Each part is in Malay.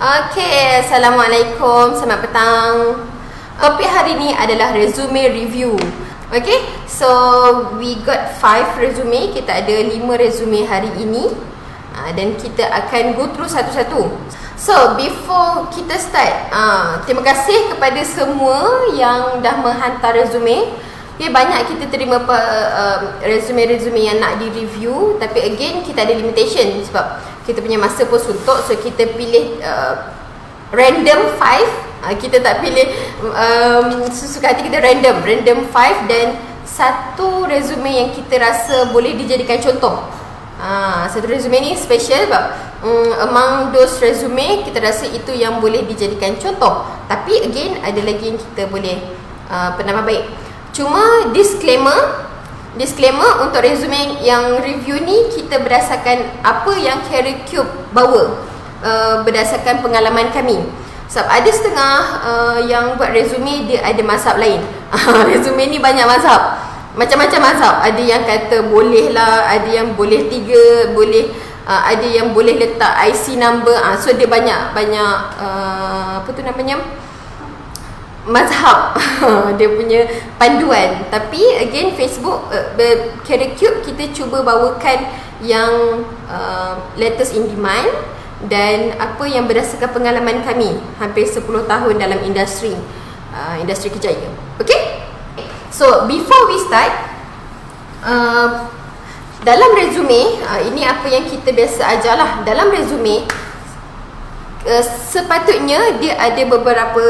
Okay, Assalamualaikum, selamat petang. Topik hari ni adalah resume review. Okay, so we got 5 resume. Kita ada 5 resume hari ini, dan kita akan go through satu-satu. So, before kita start, terima kasih kepada semua yang dah menghantar resume. Okay, banyak kita terima resume-resume yang nak di-review. Tapi again, kita ada limitation sebab kita punya masa pun suntuk. So, kita pilih random 5. Kita tak pilih sesuka hati, kita random 5. Dan satu resume yang kita rasa boleh dijadikan contoh. Satu resume ni special sebab among those resume kita rasa itu yang boleh dijadikan contoh. Tapi again, ada lagi yang kita boleh penambah baik. Cuma disclaimer untuk resume yang review ni, kita berdasarkan apa yang Cara Cube bawa, berdasarkan pengalaman kami. Sebab ada setengah yang buat resume dia ada mazhab lain. Resume ni banyak mazhab, macam-macam mazhab. Ada yang kata boleh lah, ada yang boleh 3, boleh ada yang boleh letak IC number. So dia banyak mazhab dia punya panduan. Tapi again, Facebook Cara Cube kita cuba bawakan yang latest in demand dan apa yang berdasarkan pengalaman kami hampir 10 tahun dalam industri kerjaya. Okay, so before we start, dalam resume, ini apa yang kita biasa ajarlah. Dalam resume sepatutnya dia ada beberapa,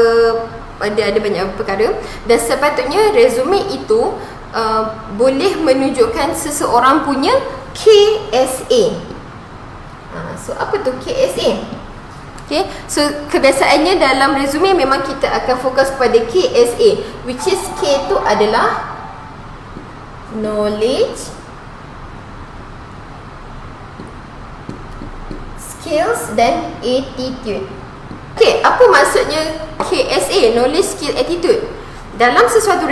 ada banyak perkara, dan sepatutnya resume itu boleh menunjukkan seseorang punya KSA. So apa tu KSA? Okay, so kebiasaannya dalam resume memang kita akan fokus pada KSA, which is K tu adalah knowledge, skills dan attitude. Okay, apa maksudnya KSA, knowledge, skill, attitude? Dalam sesuatu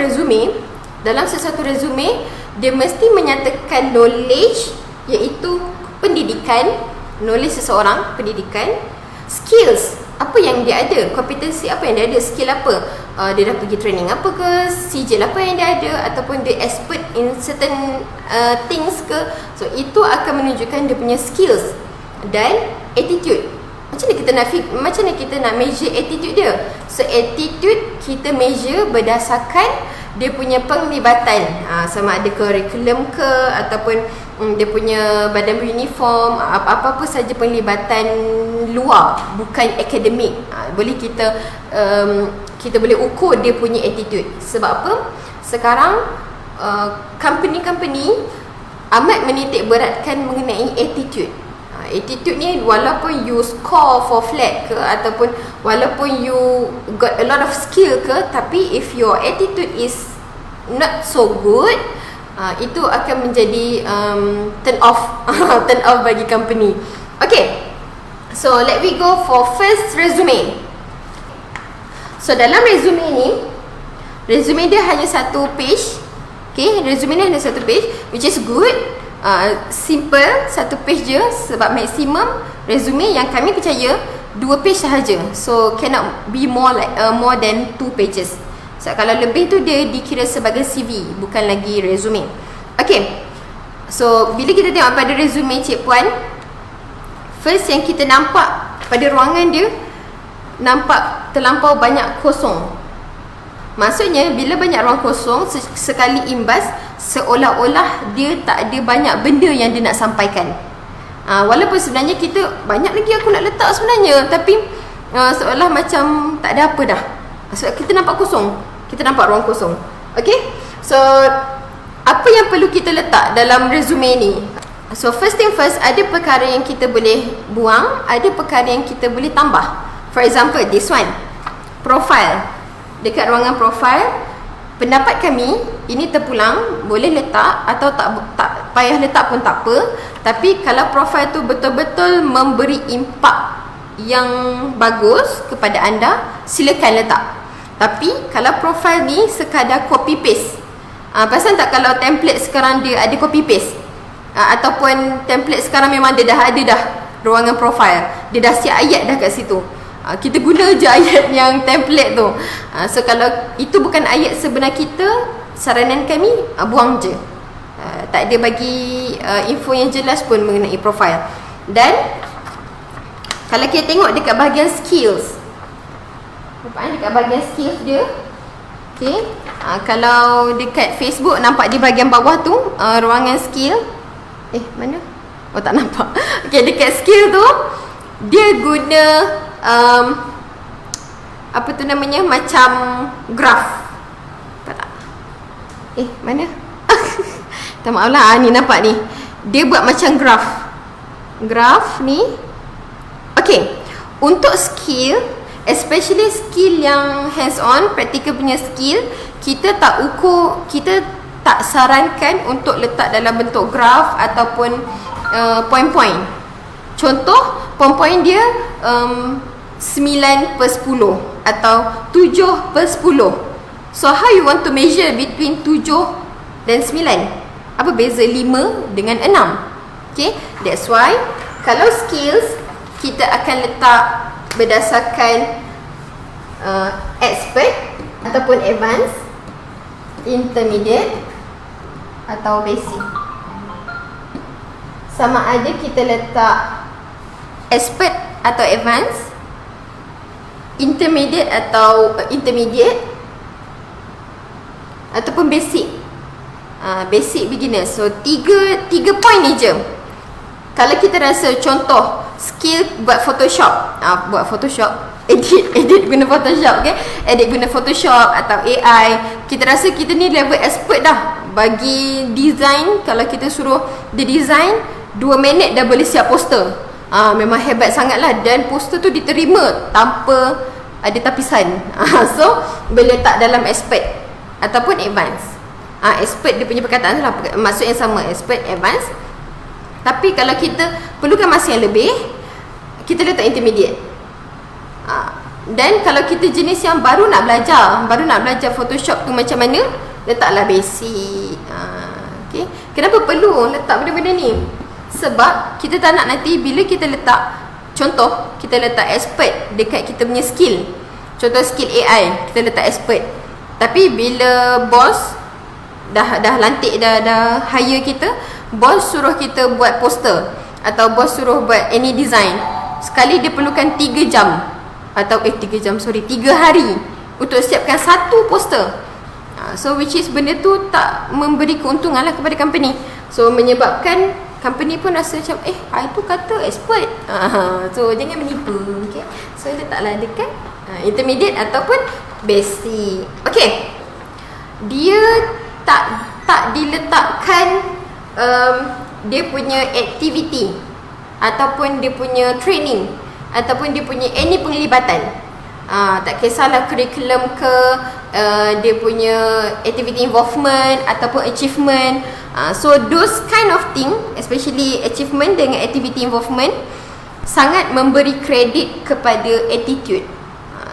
resume dia mesti menyatakan knowledge, iaitu pendidikan, knowledge seseorang, pendidikan. Skills, apa yang dia ada, kompetensi apa yang dia ada, skill apa, dia dah pergi training apa ke, sijil apa yang dia ada, ataupun dia expert in certain things ke. So itu akan menunjukkan dia punya skills. Dan attitude, macam mana kita nak measure attitude dia? So attitude kita measure berdasarkan dia punya penglibatan, sama ada kurikulum ke, ataupun dia punya badan beruniform, apa-apa saja penglibatan luar, bukan akademik. Boleh kita boleh ukur dia punya attitude. Sebab apa? Sekarang company amat menitik beratkan mengenai attitude. Attitude ni, walaupun you score for flat ke, ataupun walaupun you got a lot of skill ke, tapi if your attitude is not so good, itu akan menjadi turn off bagi company. Okay, so let we go for first resume. So dalam resume ni, resume dia hanya satu page. Okay, resume ni hanya satu page, which is good. Simple, satu page je. Sebab maksimum resume yang kami percaya 2 page sahaja. So cannot be more than 2 pages. So kalau lebih tu dia dikira sebagai CV, bukan lagi resume. Okay, so bila kita tengok pada resume cikpuan, first yang kita nampak pada ruangan dia, nampak terlampau banyak kosong. Maksudnya bila banyak ruang kosong, sekali imbas seolah-olah dia tak ada banyak benda yang dia nak sampaikan. Walaupun sebenarnya kita banyak lagi aku nak letak sebenarnya, tapi seolah macam tak ada apa dah. Sebab kita nampak kosong, kita nampak ruang kosong. Okay, so apa yang perlu kita letak dalam resume ni? So first thing first, ada perkara yang kita boleh buang, ada perkara yang kita boleh tambah. For example, this one, profile. Dekat ruangan profile, pendapat kami ini terpulang, boleh letak atau tak payah letak pun tak apa. Tapi kalau profile tu betul-betul memberi impak yang bagus kepada anda, silakan letak. Tapi kalau profile ni sekadar copy paste, perasan tak kalau template sekarang dia ada copy paste, ataupun template sekarang memang dia dah ada dah ruangan profile, dia dah siap ayat dah kat situ. kita guna je ayat yang template tu. So kalau itu bukan ayat sebenar kita, saranan kami buang je. Tak ada bagi info yang jelas pun mengenai profil. Dan kalau kita tengok dekat bahagian skills, nampak dekat bahagian skills dia, okay. Kalau dekat Facebook nampak di bahagian bawah tu ruangan skill. Mana? Oh, tak nampak. Okay, dekat skill tu dia guna apa tu namanya, macam graf. Nampak tak? Mana? Tak maaf lah, ni nampak ni. Dia buat macam graf. Graf ni. Okay, untuk skill, especially skill yang hands on, practical punya skill, kita tak ukur, kita tak sarankan untuk letak dalam bentuk graf ataupun point-point. Contoh, point-point dia 9/10 atau 7/10. So how you want to measure between 7 dan 9? Apa beza 5 dengan 6? Okay, that's why kalau skills kita akan letak berdasarkan expert ataupun advanced, intermediate atau basic. Sama ada kita letak expert atau advanced, intermediate atau ataupun basic. Basic beginner. So tiga point ni je. Kalau kita rasa contoh skill buat Photoshop, edit guna Photoshop, okay? Edit guna Photoshop atau AI, kita rasa kita ni level expert dah. Bagi design, kalau kita suruh dia design 2 minit dah boleh siap poster. Memang hebat sangat lah. Dan poster tu diterima tanpa ada tapisan. So boleh letak dalam expert ataupun advance. Expert dia punya perkataan lah, maksud yang sama, expert, advance. Tapi kalau kita perlukan masa yang lebih, kita letak intermediate. Dan kalau kita jenis yang baru nak belajar Photoshop tu macam mana, letaklah basic. Okay. Kenapa perlu letak benda-benda ni? Sebab kita tak nak nanti bila kita letak, contoh kita letak expert dekat kita punya skill. Contoh skill AI, kita letak expert. Tapi bila bos dah lantik, dah hire kita, bos suruh kita buat poster atau bos suruh buat any design, sekali dia perlukan 3 jam atau 3 hari untuk siapkan satu poster. So which is benda tu tak memberi keuntungan lah kepada company. So menyebabkan company pun rasa macam itu kata expert. So jangan menipu, okay? So letaklah dekat intermediate ataupun basic. Okay, dia tak diletakkan dia punya activity ataupun dia punya training ataupun dia punya any penglibatan. Tak kisahlah kurikulum ke, dia punya activity involvement ataupun achievement. So those kind of thing, especially achievement dengan activity involvement, sangat memberi kredit kepada attitude.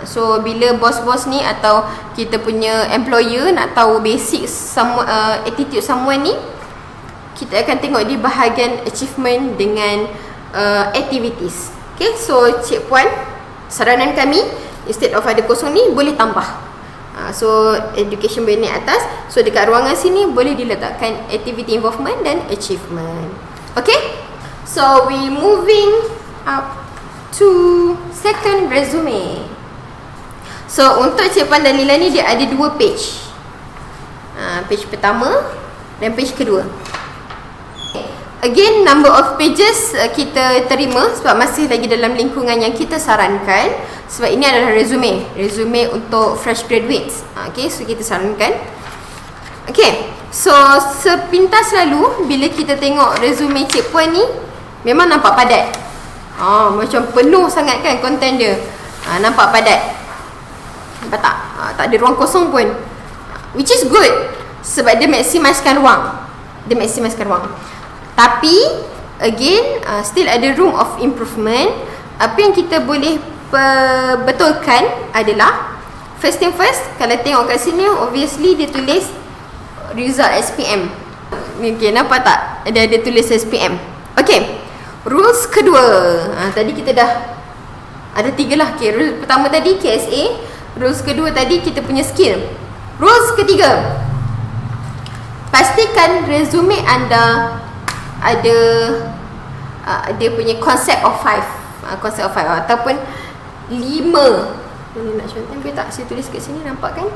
So bila bos-bos ni atau kita punya employer nak tahu basic attitude someone ni, kita akan tengok di bahagian achievement dengan activities. Okay, so cikpuan, saranan kami, instead of ada kosong ni, boleh tambah. So education boleh naik atas. So dekat ruangan sini boleh diletakkan activity involvement dan achievement. Okay, so we moving up to second resume. So untuk cikpuan dan Lila ni, dia ada 2 page. Page pertama dan page kedua. Again, number of pages kita terima sebab masih lagi dalam lingkungan yang kita sarankan. Sebab ini adalah resume untuk fresh graduates. Okay, so kita sarankan. Okay, so sepintas lalu bila kita tengok resume cikpuan ni, memang nampak padat. Macam penuh sangat kan konten dia. Nampak padat. Nampak tak? Tak ada ruang kosong pun. Which is good, sebab dia maksimalkan ruang. Tapi again, still ada room of improvement. Apa yang kita boleh betulkan adalah, first thing first, kalau tengok kat sini, obviously dia tulis result SPM. Okay, nampak tak? Ada tulis SPM. Okay, rules kedua, tadi kita dah Ada 3 lah. Okay, rule pertama tadi KSA, rules kedua tadi kita punya skill. Rules ketiga, pastikan resume anda ada dia punya concept of 5, concept of 5 ataupun 5. Boleh nak contoh boleh tak? Saya tulis kat sini, nampak kan?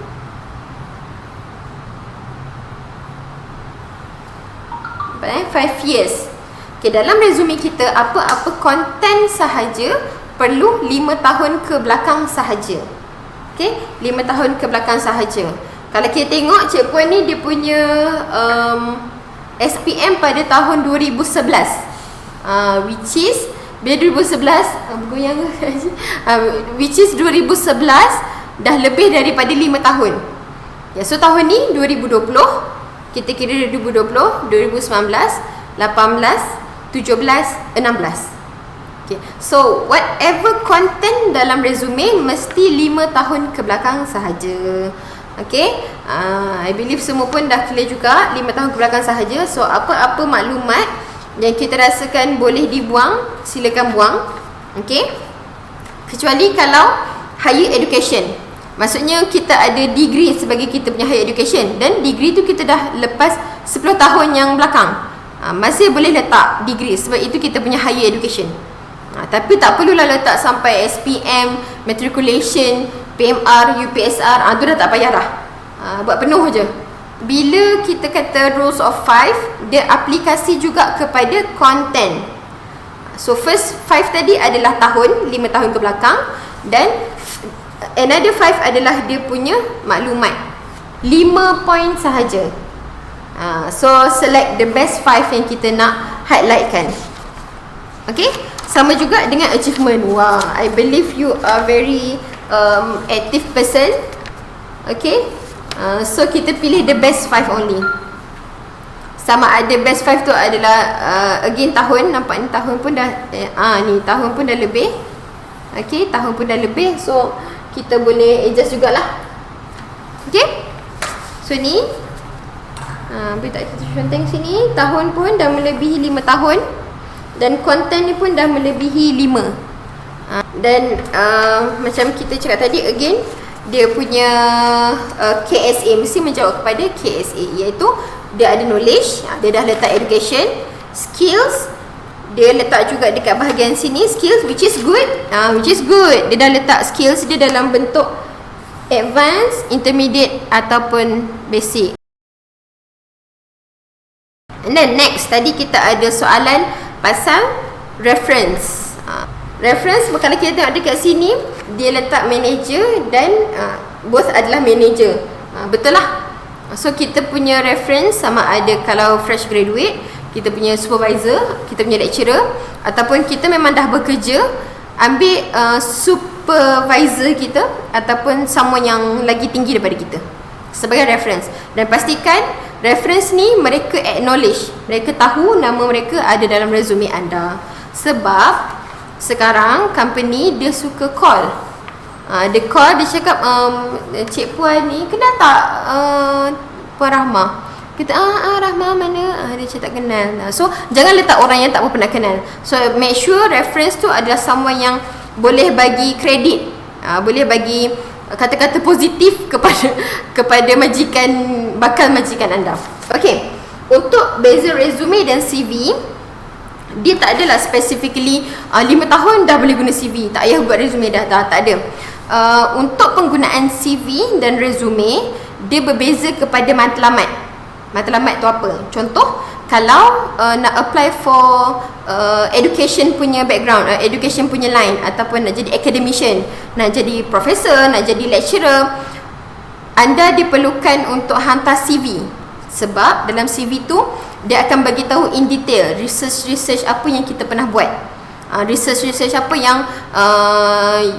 Nampak 5 years. Okay, dalam resume kita apa-apa konten sahaja perlu 5 tahun ke belakang sahaja. Okay, 5 tahun ke belakang sahaja. Kalau kita tengok cikpuan ni dia punya SPM pada tahun 2011, which is bila 2011 bergoyang which is 2011 dah lebih daripada 5 tahun. Ya, so tahun ni 2020, kita kira 2020, 2019, 18, 17, 16. Okay. So whatever content dalam resume mesti 5 tahun ke belakang sahaja. Okay, I believe semua pun dah clear juga, 5 tahun ke belakang sahaja. So apa-apa maklumat yang kita rasakan boleh dibuang, silakan buang. Okay, kecuali kalau higher education, maksudnya kita ada degree sebagai kita punya higher education, dan degree tu kita dah lepas 10 tahun yang belakang, masih boleh letak degree sebab itu kita punya higher education. Tapi tak perlulah letak sampai SPM, matriculation, PMR, UPSR, tu dah tak payah dah. Buat penuh je. Bila kita kata rules of 5, dia aplikasi juga kepada content. So first 5 tadi adalah tahun, 5 tahun ke belakang, dan another 5 adalah dia punya maklumat. 5 point sahaja. So select the best 5 yang kita nak highlightkan. Okay, sama juga dengan achievement. Wah, I believe you are very active person. Okay, so kita pilih the best 5 only. Sama ada best 5 tu adalah again tahun, nampak ni tahun pun dah ni tahun pun dah lebih. Okay, tahun pun dah lebih, so kita boleh adjust jugalah. Okay, so ni boleh tak kita conteng sini, tahun pun dah melebihi 5 tahun dan konten ni pun dah melebihi 5. Dan macam kita cakap tadi, again dia punya KSA mesti menjawab kepada KSA, iaitu dia ada knowledge, dia dah letak education, skills dia letak juga dekat bahagian sini, skills, which is good, dia dah letak skills dia dalam bentuk advanced, intermediate ataupun basic. And then next, tadi kita ada soalan pasal reference. Reference, kalau kita tengok dekat sini, dia letak manager dan both adalah manager. Betul lah. So kita punya reference sama ada kalau fresh graduate, kita punya supervisor, kita punya lecturer, ataupun kita memang dah bekerja, ambil supervisor kita ataupun someone yang lagi tinggi daripada kita sebagai reference. Dan pastikan reference ni mereka acknowledge, mereka tahu nama mereka ada dalam resume anda. Sebab sekarang company dia suka call, dia call, dia cakap cikpuan ni kenal tak Puan Rahmah? Kita Rahmah mana? Dia cakap tak kenal. So jangan letak orang yang tak pernah kenal. So make sure reference tu adalah someone yang boleh bagi kredit, boleh bagi kata-kata positif kepada majikan, bakal majikan anda. Okey, untuk beza resume dan CV, dia tak adalah specifically 5 tahun dah boleh guna CV, tak payah buat resume dah tak ada. Untuk penggunaan CV dan resume, dia berbeza kepada matlamat. Matlamat tu apa? Contoh, kalau nak apply for education punya background, education punya line, ataupun nak jadi academician, nak jadi professor, nak jadi lecturer, anda diperlukan untuk hantar CV. Sebab dalam CV tu dia akan bagi tahu in detail research apa yang kita pernah buat, research apa yang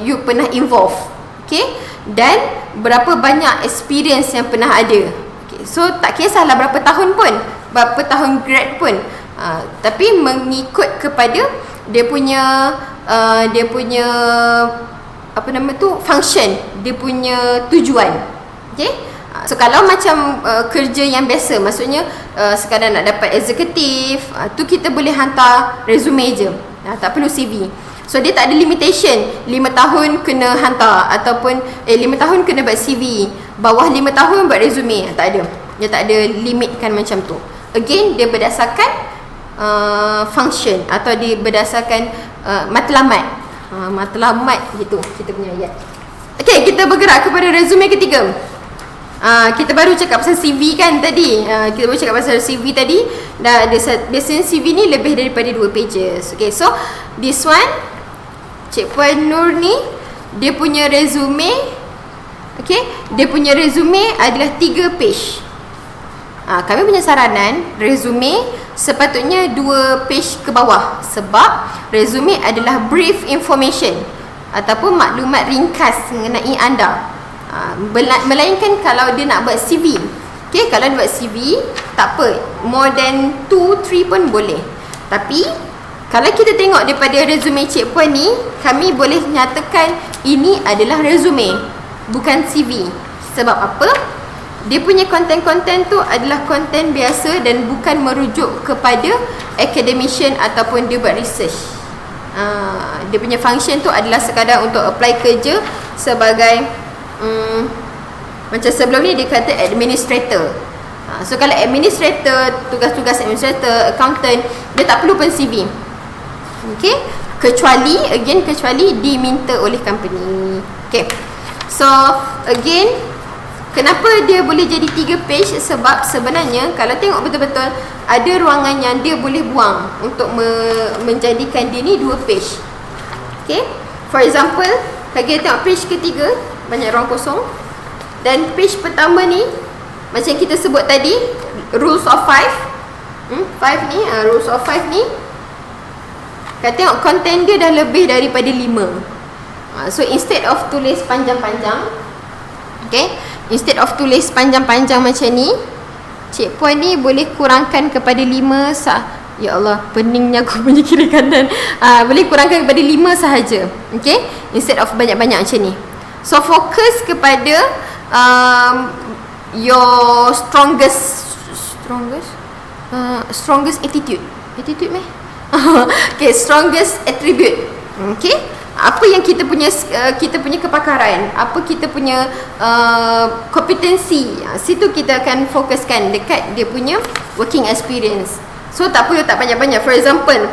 you pernah involve, okay? Dan berapa banyak experience yang pernah ada. Okay, so tak kisahlah berapa tahun pun, berapa tahun grad pun, tapi mengikut kepada dia punya apa nama tu, function, dia punya tujuan. Okay, so kalau macam kerja yang biasa, maksudnya sekadar nak dapat eksekutif, tu kita boleh hantar resume je. Tak perlu CV. So dia tak ada limitation 5 tahun kena hantar ataupun 5 tahun kena buat CV, bawah 5 tahun buat resume. Tak ada. Dia tak ada limitkan macam tu. Again, dia berdasarkan function atau dia berdasarkan matlamat. Matlamat gitu kita punya ayat. Okay, kita bergerak kepada resume ketiga. Kita baru cakap pasal CV kan tadi. Kita baru cakap pasal CV tadi. Biasanya CV ni lebih daripada 2 pages. Okay, so this one Cikpuan Nur ni dia punya resume, okay, dia punya resume adalah 3 page. Kami punya saranan resume sepatutnya 2 page ke bawah, sebab resume adalah brief information ataupun maklumat ringkas mengenai anda. Melainkan kalau dia nak buat CV. Okay, kalau dia buat CV tak apa, more than 2-3 pun boleh. Tapi kalau kita tengok daripada resume Cikpuan ni, kami boleh nyatakan ini adalah resume, bukan CV. Sebab apa? Dia punya konten-konten tu adalah konten biasa dan bukan merujuk kepada academician ataupun dia buat research. Dia punya function tu adalah sekadar untuk apply kerja sebagai macam sebelum ni dia kata administrator. So kalau administrator, tugas-tugas administrator, accountant, dia tak perlu pun CV. Okay, kecuali diminta oleh company. Okay, so again, kenapa dia boleh jadi 3 page? Sebab sebenarnya kalau tengok betul-betul, ada ruangan yang dia boleh buang untuk menjadikan dia ni 2 page. Okay, for example, kalau kita tengok page ketiga, banyak ruang kosong. Dan page pertama ni, macam kita sebut tadi, rules of 5 ni, rules of 5 ni, kita tengok konten dia dah lebih daripada 5. So instead of tulis panjang-panjang, okay, instead of tulis panjang-panjang macam ni, Cikpuan ni boleh kurangkan kepada 5 ya Allah, peningnya aku punya kiri kanan. Boleh kurangkan kepada 5 sahaja. Okay, instead of banyak-banyak macam ni. So fokus kepada your strongest attitude meh? Okay, strongest attribute. Okay, apa yang kita punya kepakaran, apa kita punya kompetensi, situ kita akan fokuskan dekat dia punya working experience. So tak perlu tak banyak-banyak. For example,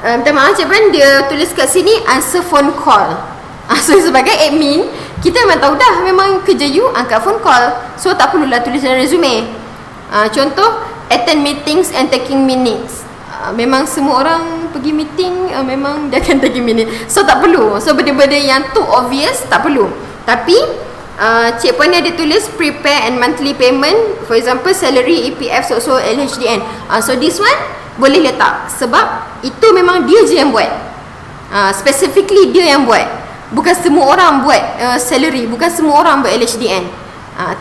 minta maaf Cikpuan, dia tulis kat sini answer phone call. So sebagai admin, kita memang tahu dah memang kerja you angkat phone call. So tak perlulah tulis dalam resume. Contoh, attend meetings and taking minutes. Memang semua orang pergi meeting, memang dia akan taking minute. So tak perlu. So benda-benda yang too obvious tak perlu. Tapi Cikpuan ni ada tulis prepare and monthly payment. For example, salary, EPF, so LHDN. So this one boleh letak, sebab itu memang dia je yang buat. Specifically dia yang buat. Bukan semua orang buat salary, bukan semua orang buat LHDN.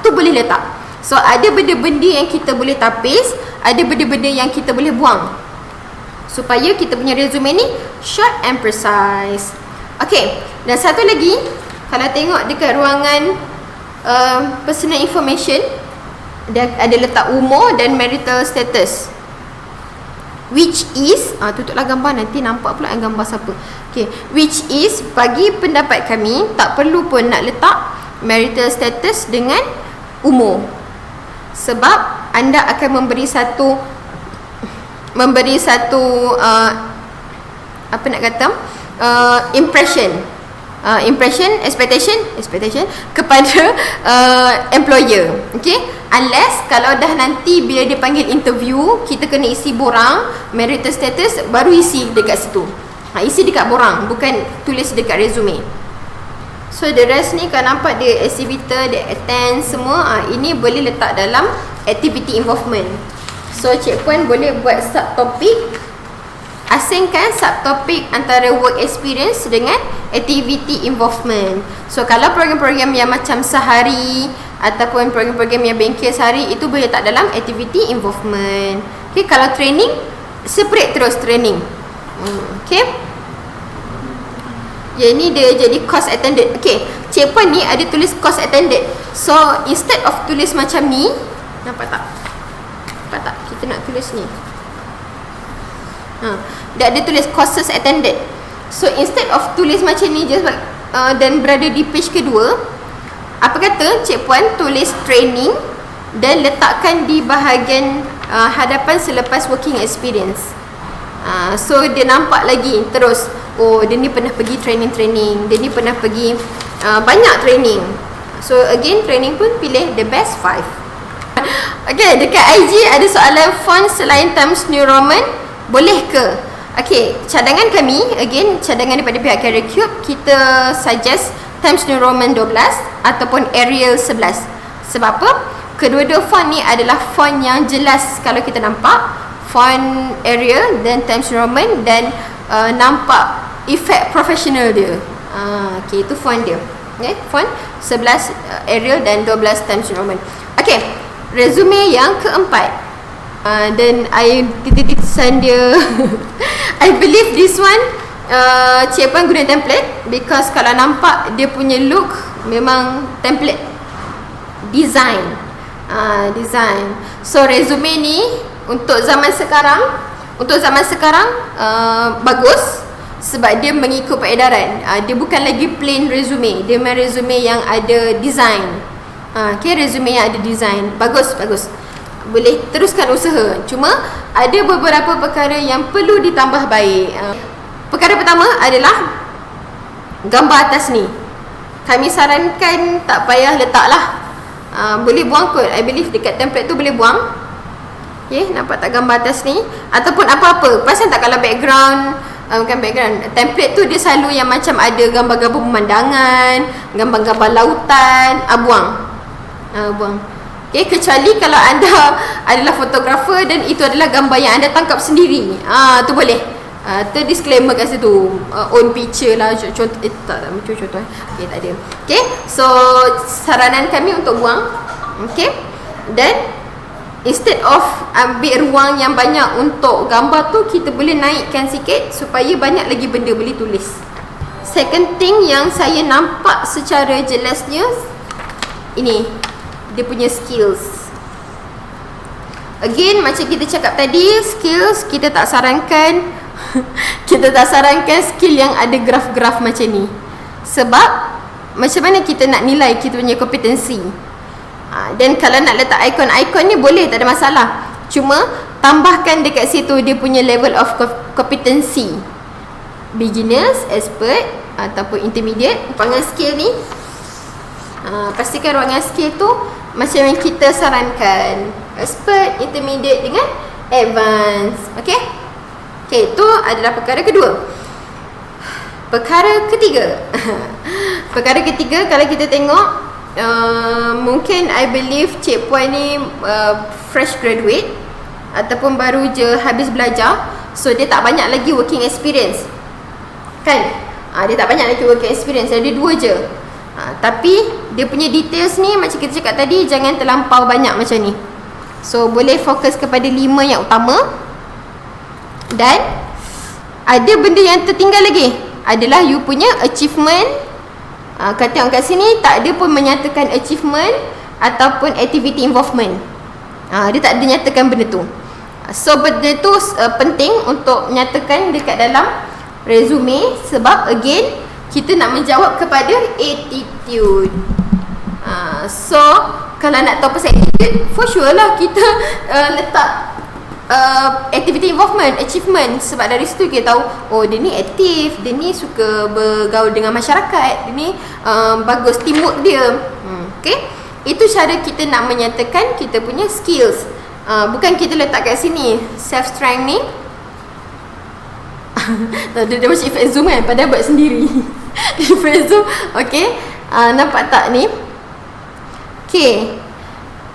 Tu boleh letak. So ada benda-benda yang kita boleh tapis, ada benda-benda yang kita boleh buang, supaya kita punya resume ni short and precise. Okay, dan satu lagi, kalau tengok dekat ruangan personal information, dia ada letak umur dan marital status, which is tutuplah gambar, nanti nampak pula yang gambar siapa. Okay, which is, bagi pendapat kami, tak perlu pun nak letak marital status dengan umur, sebab anda akan memberi satu apa nak kata, expectation kepada employer. Okay, unless kalau dah nanti bila dia panggil interview, kita kena isi borang marital status, baru isi dekat situ. Isi dekat borang, bukan tulis dekat resume. So the rest ni kalau nampak dia activity, dia attend semua, ini boleh letak dalam activity involvement. So Cikpuan boleh buat subtopik, asingkan subtopik antara work experience dengan activity involvement. So kalau program-program yang macam sehari ataupun program-program yang bengkel sehari, itu boleh letak dalam activity involvement. Okay, kalau training, separate terus training. Okay, yang ni dia jadi course attended. Okay, Cikpuan ni ada tulis course attended. So instead of tulis macam ni, nampak tak? Kita nak tulis ni. Dia ada tulis courses attended. So instead of tulis macam ni je dan berada di page kedua, apa kata Cik Puan tulis training dan letakkan di bahagian hadapan selepas working experience. So dia nampak lagi terus, oh dia ni pernah pergi training, dia ni pernah pergi banyak training. So again, training pun pilih the best 5. Okay, dekat IG ada soalan font selain Times New Roman, boleh ke? Okay, cadangan kami, again cadangan daripada pihak Cara Cube, kita suggest Times New Roman 12 ataupun Arial 11. Sebab apa? Kedua-dua font ni adalah font yang jelas kalau kita nampak, font Arial dan Times New Roman, dan nampak efek profesional dia. Okay, itu font dia. Okay, font 11 Arial dan 12 Times New Roman. Okay, resume yang keempat. Dan I titisan dia. I believe this one Cik Puan guna template, because kalau nampak dia punya look memang template design. So resume ni untuk zaman sekarang bagus sebab dia mengikut peredaran. Dia bukan lagi plain resume, dia memang resume yang ada design. Okay, resume yang ada design, bagus. Boleh teruskan usaha. Cuma ada beberapa perkara yang perlu ditambah baik. Perkara pertama adalah gambar atas ni. Kami sarankan tak payah letaklah. Boleh buang kot. I believe dekat template tu boleh buang. Okay, nampak tak gambar atas ni? Ataupun apa-apa. Pasal tak kalau background, bukan background, template tu dia selalu yang macam ada gambar-gambar pemandangan, gambar-gambar lautan, buang. Okay, kecuali kalau anda adalah fotografer dan itu adalah gambar yang anda tangkap sendiri, tu boleh. Tu disclaimer kat situ, own picture lah, contoh tak macam contoh. Okay, tak ada. Okay, so saranan kami untuk buang. Okay, dan instead of ambil ruang yang banyak untuk gambar tu, kita boleh naikkan sikit supaya banyak lagi benda boleh tulis. Second thing yang saya nampak secara jelasnya, ini dia punya skills. Again, macam kita cakap tadi, skills kita tak sarankan skill yang ada graf-graf macam ni. Sebab macam mana kita nak nilai kita punya kompetensi? Dan kalau nak letak ikon-ikon ni boleh, tak ada masalah. Cuma tambahkan dekat situ dia punya level of kompetensi, beginners, expert ataupun intermediate. Ruangan skill ni, pastikan ruangan skill tu macam yang kita sarankan, expert, intermediate dengan advance. Okay, itu adalah perkara kedua. Perkara ketiga kalau kita tengok, mungkin I believe Cik Puan ni fresh graduate ataupun baru je habis belajar, so dia tak banyak lagi working experience, kan? Dia tak banyak lagi working experience, ada 2 je. Tapi dia punya details ni macam kita cakap tadi, jangan terlampau banyak macam ni. So boleh fokus kepada 5 yang utama. Dan ada benda yang tertinggal lagi, adalah you punya achievement. Kata orang kat sini tak ada pun menyatakan achievement ataupun activity involvement. Dia tak ada nyatakan benda tu. So benda tu penting untuk nyatakan dekat dalam resume. Sebab again, kita nak menjawab kepada attitude. So kalau nak tahu pasal attitude, for sure lah kita letak activity involvement, achievement. Sebab dari situ kita tahu, oh dia ni aktif, dia ni suka bergaul dengan masyarakat, dia ni bagus teamwork dia. Okay, itu cara kita nak menyatakan kita punya skills. Bukan kita letak kat sini self strength ni. Dia macam effect zoom kan, padahal buat sendiri. Effect zoom. Okay, nampak tak ni? Okay,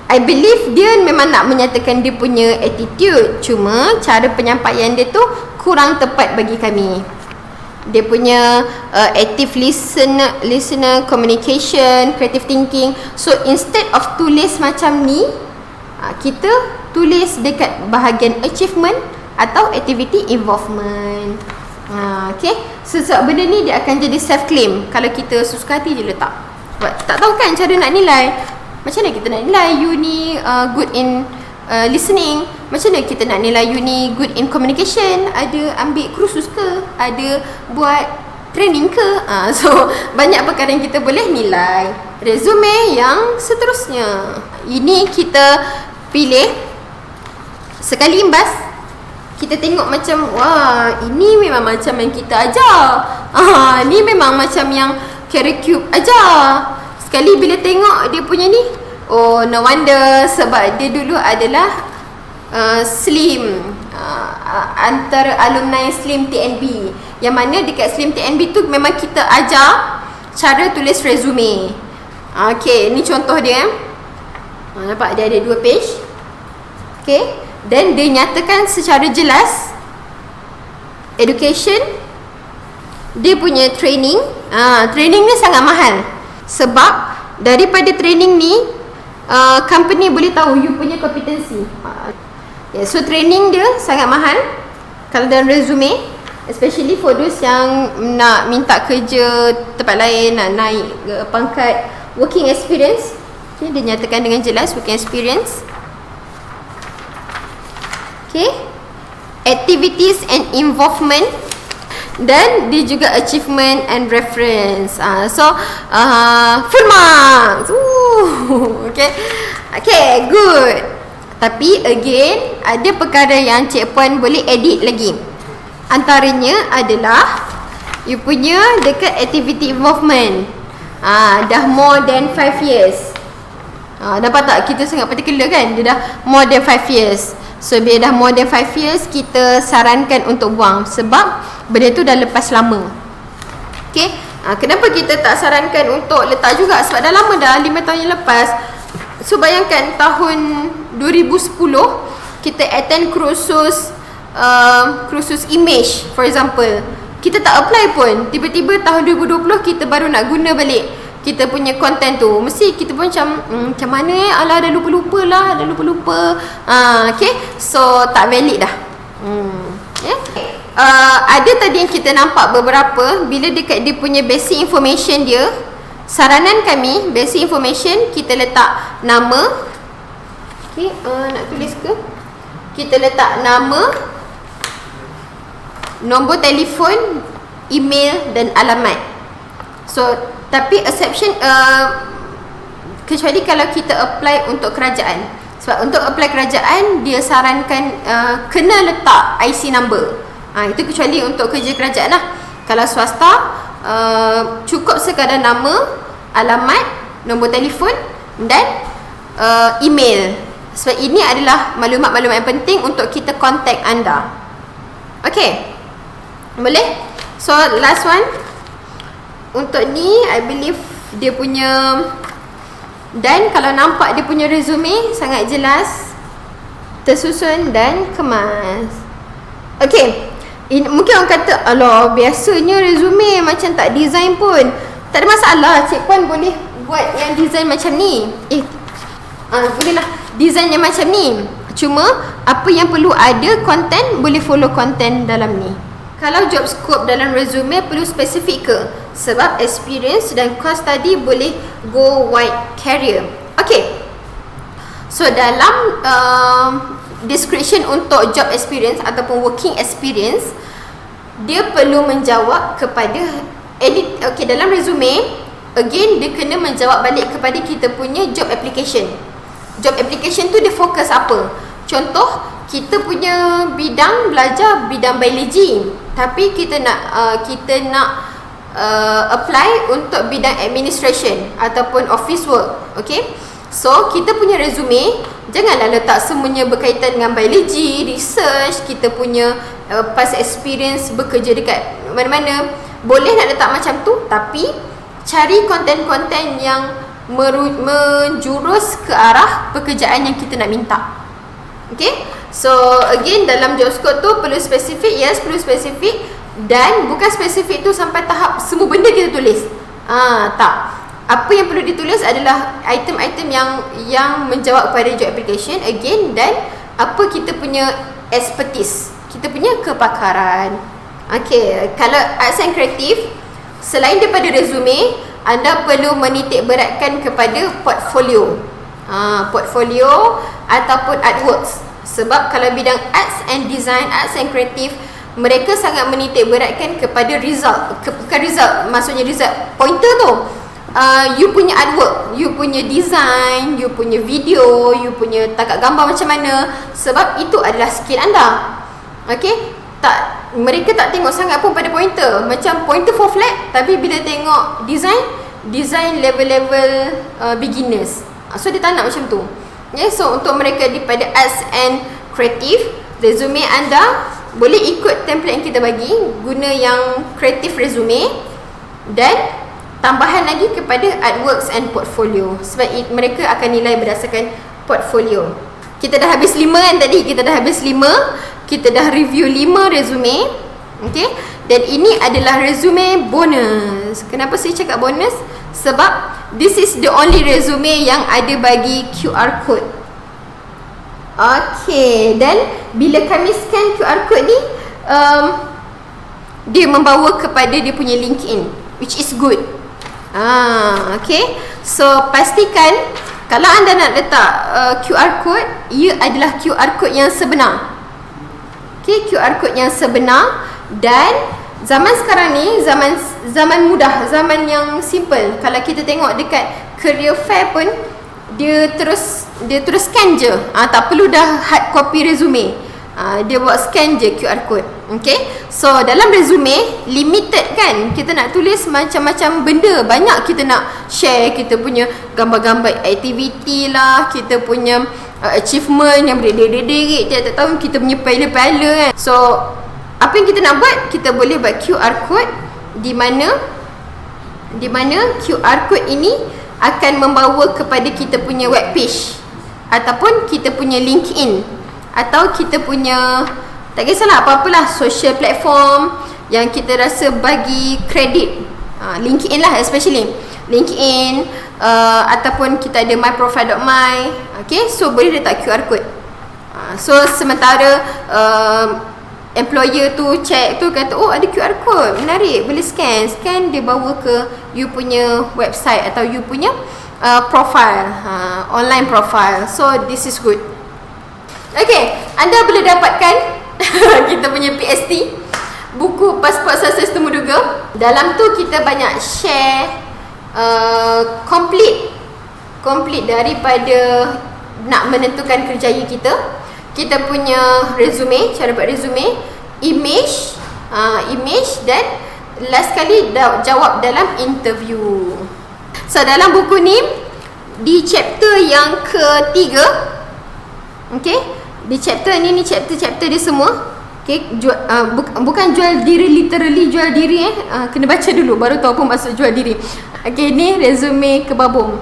I believe dia memang nak menyatakan dia punya attitude, cuma cara penyampaian dia tu kurang tepat bagi kami. Dia punya active listener, communication, creative thinking. So instead of tulis macam ni, kita tulis dekat bahagian achievement atau activity involvement. Okay, so benda ni dia akan jadi self claim kalau kita suka hati je letak. Sebab tak tahu kan cara nak nilai. Macam mana kita nak nilai you ni good in listening, macam mana kita nak nilai you ni good in communication, ada ambil kursus ke, ada buat training ke. So banyak perkara yang kita boleh nilai. Resume yang seterusnya, ini kita pilih sekali imbas, kita tengok macam wah, ini memang macam yang kita ajar. Ni memang macam yang Curicube ajar. Sekali bila tengok dia punya ni, oh no wonder, sebab dia dulu adalah Slim, antara alumni Slim TNB, yang mana dekat Slim TNB tu memang kita ajar cara tulis resume. Okay, ni contoh dia. Nampak dia ada 2 page. Okay, dan dia nyatakan secara jelas education, dia punya training. Training ni sangat mahal, sebab daripada training ni company boleh tahu you punya kompetensi. So training dia sangat mahal kalau dalam resume, especially for those yang nak minta kerja tempat lain, nak naik pangkat. Working experience, okay, dia nyatakan dengan jelas working experience. Okay, activities and involvement, dan dia juga achievement and reference. Full marks. Okay, okay, good. Tapi again, ada perkara yang cikpuan boleh edit lagi. Antaranya adalah you punya dekat activity involvement. Dah more than 5 years. Dapat tak? Kita sangat particular kan? Dia dah more than 5 years. So bila dah more than 5 years, kita sarankan untuk buang, sebab benda tu dah lepas lama. Okay, kenapa kita tak sarankan untuk letak juga? Sebab dah lama dah, 5 tahun yang lepas. So bayangkan tahun 2010 kita attend kursus image, for example. Kita tak apply pun, tiba-tiba tahun 2020 kita baru nak guna balik kita punya content tu. Mesti kita pun macam mana alah, dah lupa-lupa lah, dah lupa-lupa. Okay, so tak valid dah. Ada tadi yang kita nampak beberapa, bila dekat dia punya basic information dia, saranan kami basic information kita letak nama. Okay, nak tulis ke? Kita letak nama, nombor telefon, email dan alamat. So tapi exception, kecuali kalau kita apply untuk kerajaan. Sebab untuk apply kerajaan, dia sarankan kena letak IC number. Itu kecuali untuk kerja kerajaan lah. Kalau swasta, cukup sekadar nama, alamat, nombor telefon dan email. Sebab ini adalah maklumat-maklumat yang penting untuk kita contact anda. Okay, boleh? So last one. Untuk ni I believe dia punya, dan kalau nampak dia punya resume sangat jelas, tersusun dan kemas. Okay, mungkin orang kata, alah biasanya resume macam tak design pun. Tak ada masalah, cikpuan boleh buat yang design macam ni. Bolehlah design yang macam ni. Cuma apa yang perlu ada content, boleh follow content dalam ni. Kalau job scope dalam resume perlu spesifik ke? Sebab experience dan course tadi boleh go wide career. Okay, so dalam description untuk job experience ataupun working experience, dia perlu menjawab kepada edit. Okay, dalam resume again dia kena menjawab balik kepada kita punya job application. Job application tu dia fokus apa? Contoh, kita punya bidang belajar bidang biologi, tapi kita nak apply untuk bidang administration ataupun office work. Okay, so kita punya resume janganlah letak semuanya berkaitan dengan biologi, research, kita punya past experience bekerja dekat mana-mana. Boleh nak letak macam tu, tapi cari konten-konten yang menjurus ke arah pekerjaan yang kita nak minta. Okay, so again dalam job scope tu perlu spesifik. Yes, perlu spesifik. Dan bukan spesifik tu sampai tahap semua benda kita tulis. Tak. Apa yang perlu ditulis adalah item-item yang menjawab kepada job application again, dan apa kita punya expertise, kita punya kepakaran. Okay, kalau arts and creative, selain daripada resume, anda perlu menitik beratkan kepada portfolio. Portfolio ataupun artworks. Sebab kalau bidang arts and design, arts and creative, mereka sangat menitik beratkan kepada result. Bukan result, maksudnya result pointer tu. You punya artwork, you punya design, you punya video, you punya tangkap gambar macam mana. Sebab itu adalah skill anda. Okay, mereka tak tengok sangat pun pada pointer. Macam pointer for flat, tapi bila tengok design level-level beginners. So dia tak nak macam tu. So untuk mereka daripada arts and creative, resume anda boleh ikut template yang kita bagi, guna yang creative resume, dan tambahan lagi kepada artworks and portfolio. Sebab mereka akan nilai berdasarkan portfolio. Kita dah habis 5 kan tadi? Kita dah habis 5. Kita dah review 5 resume. Okay? Dan ini adalah resume bonus. Kenapa saya cakap bonus? Sebab this is the only resume yang ada bagi QR code. Okay, dan bila kami scan QR code ni, dia membawa kepada dia punya LinkedIn, which is good. Okay, so pastikan kalau anda nak letak QR code, ia adalah QR code yang sebenar. Okay, QR code yang sebenar. Dan zaman sekarang ni zaman mudah, zaman yang simple. Kalau kita tengok dekat career fair pun, dia terus scan je. Tak perlu dah hard copy resume. Dia buat scan je QR code. Okay, so dalam resume limited kan, kita nak tulis macam-macam benda. Banyak kita nak share, kita punya gambar-gambar aktiviti lah, kita punya achievement yang berderet-deret tiap-tiap tahun, kita punya pahala-pahala kan. So apa yang kita nak buat, kita boleh buat QR code, di mana QR code ini akan membawa kepada kita punya web page, ataupun kita punya LinkedIn, atau kita punya, tak kisahlah apa-apalah, social platform yang kita rasa bagi kredit. LinkedIn lah especially, LinkedIn, ataupun kita ada myprofile.my. Okay, so boleh letak QR code. So sementara employer tu check tu, kata oh ada QR code, menarik, boleh scan, dia bawa ke you punya website atau you punya profile, online profile. So this is good. Okay, anda boleh dapatkan kita punya PST, buku pasport sukses Temuduga. Dalam tu kita banyak share complete daripada nak menentukan kerjaya kita. Kita punya resume, cara buat resume, image, dan last kali jawab dalam interview. So dalam buku ni, di chapter yang ketiga, okay, di chapter ni chapter dia semua. Okay, bukan jual diri, literally jual diri. Kena baca dulu baru tahu apa maksud jual diri. Okay, ni resume kebabung.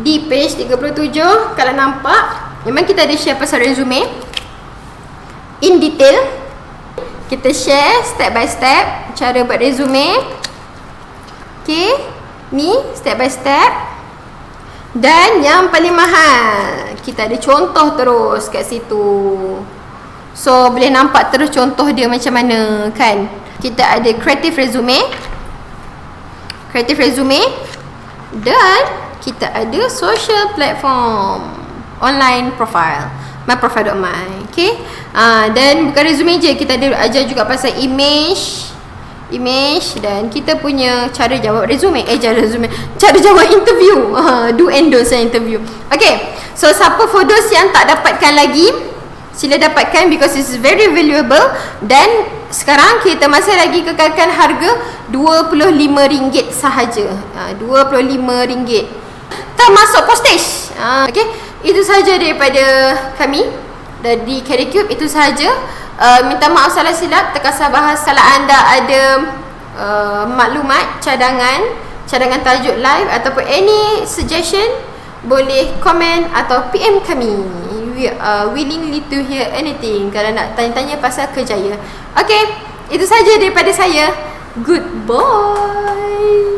Di page 37, kalau nampak, memang kita ada share pasal resume in detail. Kita share step by step cara buat resume. Okay, ni step by step. Dan yang paling mahal, kita ada contoh terus kat situ. So boleh nampak terus contoh dia macam mana kan. Kita ada creative resume, dan kita ada social platform, online profile, myprofile.my. Okay, dan bukan resume je, kita ada ajar juga pasal image, dan kita punya cara jawab resume, cara jawab interview, do and don't interview. Okay, so siapa photos yang tak dapatkan lagi, sila dapatkan, because it's very valuable. Dan sekarang kita masih lagi kekalkan harga RM25 sahaja. RM25 termasuk postage. Okay, itu sahaja daripada kami dari Caricube. Itu sahaja. Minta maaf salah silap, terkasar bahas. Kalau anda ada maklumat, cadangan tajuk live ataupun any suggestion, boleh komen atau PM kami. We are willingly to hear anything kalau nak tanya-tanya pasal kerjaya. Okay, itu sahaja daripada saya. Goodbye.